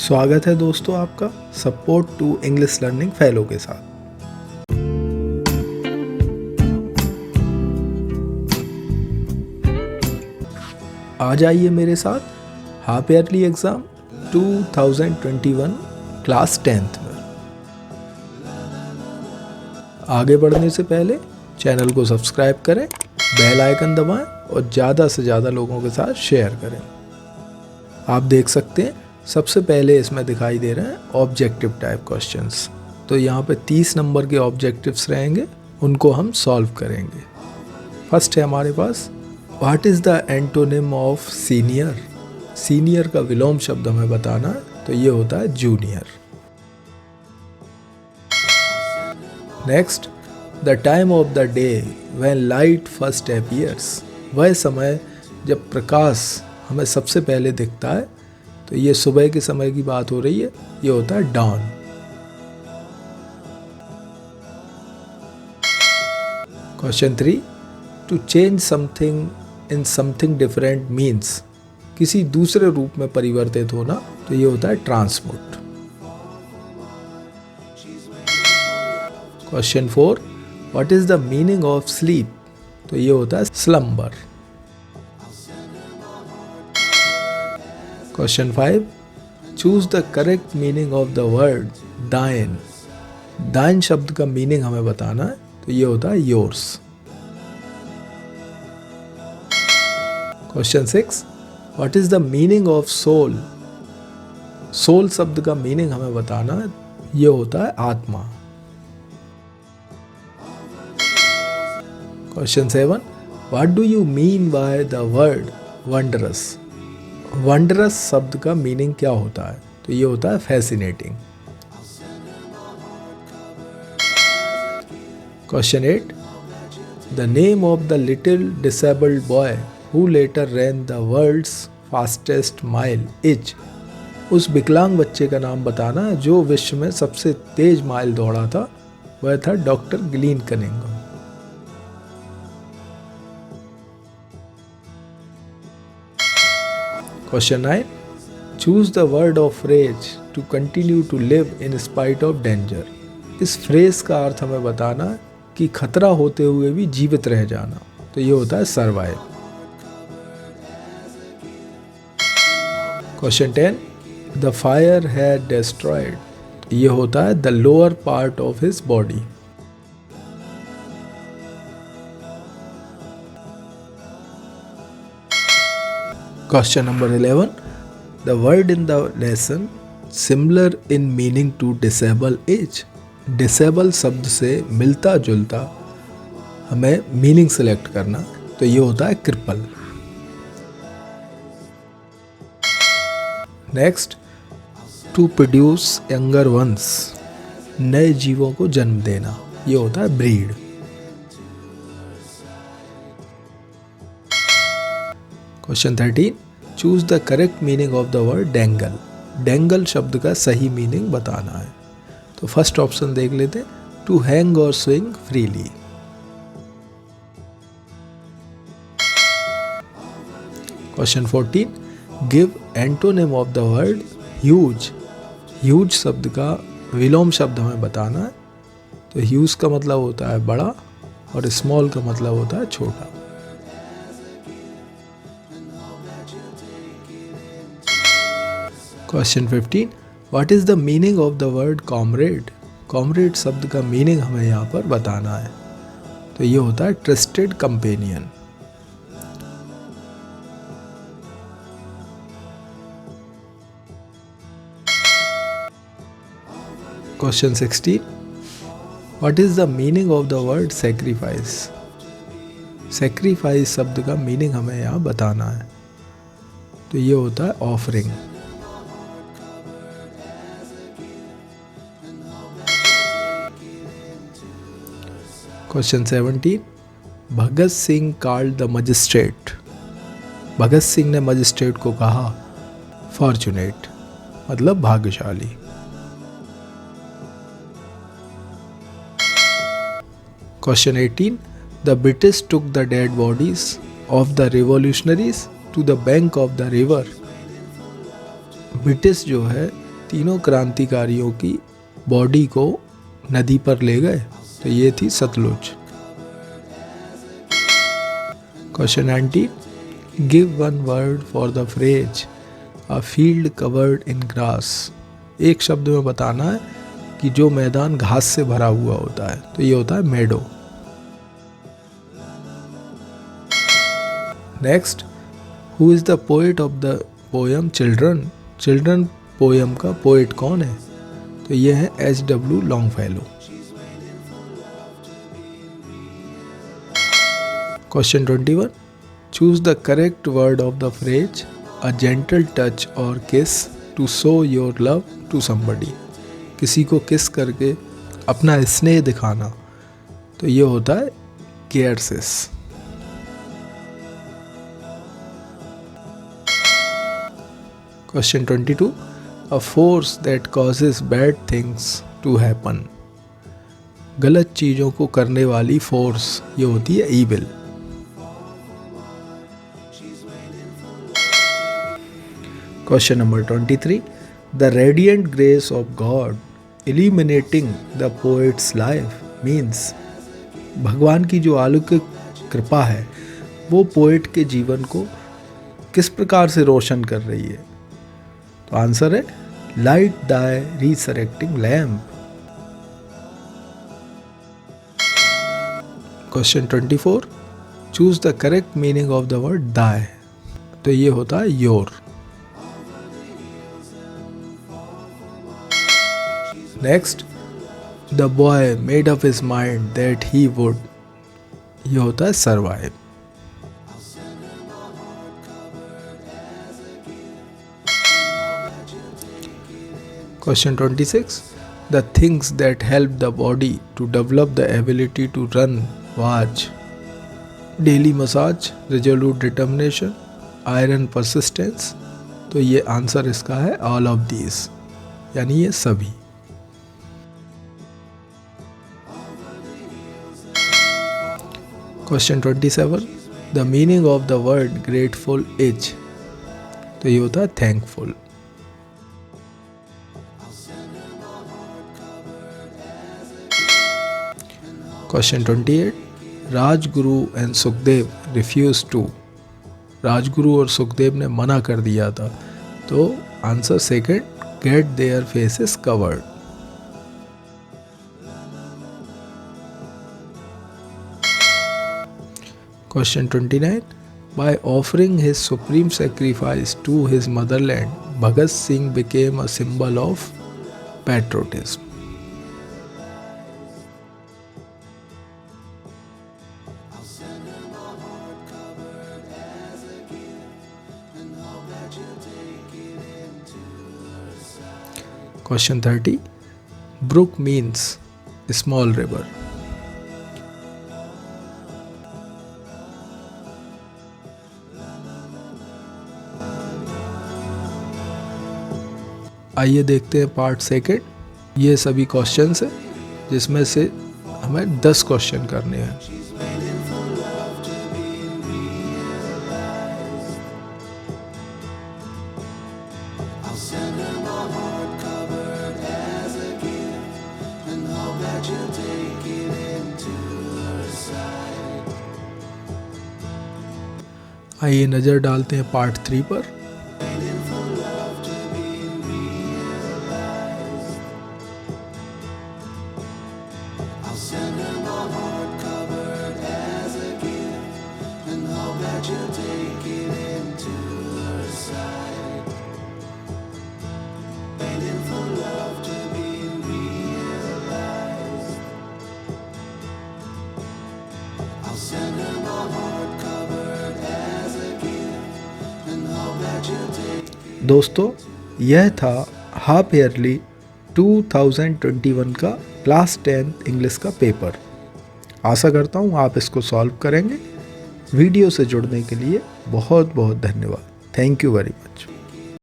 स्वागत है दोस्तों आपका support to English learning fellow के साथ। आ जाइए मेरे साथ half yearly exam 2021 class 10th में। आगे बढ़ने से पहले चैनल को सब्सक्राइब करें, बेल आइकन दबाएं और ज़्यादा से ज़्यादा लोगों के साथ शेयर करें। आप देख सकते हैं सबसे पहले इसमें दिखाई दे रहे हैं ऑब्जेक्टिव टाइप क्वेश्चंस। तो यहाँ पे 30 नंबर के ऑब्जेक्टिव्स रहेंगे, उनको हम सॉल्व करेंगे। फर्स्ट है हमारे पास, what is the antonym of senior. Senior का विलोम शब्द हमें बताना है, तो ये होता है junior. Next, the time of the day when light first appears. वह समय जब प्रकाश हमें सबसे पहले दिखता है, तो ये सुबह के समय की बात हो रही है, ये होता है dawn. Question 3, to change something in something different means. किसी दूसरे रूप में परिवर्तित होना, तो ये होता है transmute. Question 4, what is the meaning of sleep. तो ये होता है slumber. Question 5, choose the correct meaning of the word thine. Thine शब्द का मीनिंग हमें बताना है, तो ये होता है yours. Question 6, what is the meaning of soul. Soul शब्द का मीनिंग हमें बताना है, ये होता है आत्मा। Question 7, what do you mean by the word wondrous. Wondrous शब्द का मीनिंग क्या होता है, तो ये होता है fascinating. Question 8, the name of the little disabled boy who later ran the world's fastest mile is. उस विकलांग बच्चे का नाम बताना है जो विश्व में सबसे तेज माइल दौड़ा था, वह था doctor Glenn Cunningham. Question 9, choose the word of phrase to continue to live in spite of danger. इस फ्रेज का अर्थ हमें बताना है कि खतरा होते हुए भी जीवित रह जाना, तो ये होता है survive. Question 10, the fire had destroyed. ये होता है the lower part of his body. Question number 11, the word in the lesson similar in meaning to disable is. Disable शब्द से मिलता जुलता हमें मीनिंग सेलेक्ट करना, तो ये होता है cripple. Next, to produce younger ones. नए जीवों को जन्म देना, ये होता है breed. Question 13, choose the correct meaning of the word dangle. Dangle शब्द का सही मीनिंग बताना है, तो फर्स्ट ऑप्शन देख लेते हैं, टू हैंग और swing freely. Question 14, give antonym of the word huge. Huge शब्द का विलोम शब्द हमें बताना है, तो ह्यूज का मतलब होता है बड़ा और स्मॉल का मतलब होता है छोटा। Question 15, what is the meaning of the word comrade. Comrade शब्द का मीनिंग हमें यहाँ पर बताना है, तो ये होता है trusted companion. Question 16, what is the meaning of the word sacrifice. Sacrifice शब्द का मीनिंग हमें यहाँ बताना है, तो ये होता है offering. Question 17, Bhagat Singh called the magistrate. Bhagat Singh ने मजिस्ट्रेट को कहा फॉर्चुनेट, मतलब भाग्यशाली। Question 18, the British took the dead bodies of the revolutionaries to the bank of the river. British जो है तीनों क्रांतिकारियों की बॉडी को नदी पर ले गए? तो ये थी Sutlej. Question 19, give one word for the phrase a field covered in grass. एक शब्द में बताना है कि जो मैदान घास से भरा हुआ होता है, तो ये होता है meadow. Next, who is the poet of the poem children. Children poem का पोएट कौन है? तो ये है H.W. Longfellow. Question 21, choose the correct word of the phrase a gentle touch or kiss to show your love to somebody. किसी को किस करके अपना स्नेह दिखाना, तो ये होता है caresses. Question 22, a force that causes bad things to happen. गलत चीज़ों को करने वाली फोर्स ये होती है evil. Question number 23, the radiant grace of God illuminating the poet's life means. भगवान की जो अलौकिक कृपा है वो पोएट के जीवन को किस प्रकार से रोशन कर रही है? तो आंसर है light thy resurrecting lamp. Question 24, choose the correct meaning of the word thy. तो ये होता है your. Next, the boy made up his mind that he would. ये होता है survive. Question 26, the things that help the body to develop the ability to run was. Daily massage, resolute determination, iron persistence. तो ये answer इसका है all of these, यानी ये सभी। Question 27, the meaning of the word grateful is. तो ये होता है thankful. Question 28, Rajguru and Sukhdev refuse to. Rajguru और सुखदेव ने मना कर दिया था, तो answer second, get their faces covered. Question 29, by offering his supreme sacrifice to his motherland, Bhagat Singh became a symbol of patriotism. Question 30, brook means small river. आइए देखते हैं पार्ट सेकंड। ये सभी क्वेश्चंस हैं जिसमें से हमें 10 क्वेश्चन करने हैं। आइए नज़र डालते हैं पार्ट 3 पर। दोस्तों, यह था हाफ ईयरली 2021 का क्लास 10 इंग्लिश का पेपर। आशा करता हूँ आप इसको सॉल्व करेंगे। वीडियो से जुड़ने के लिए बहुत बहुत धन्यवाद। Thank you very much.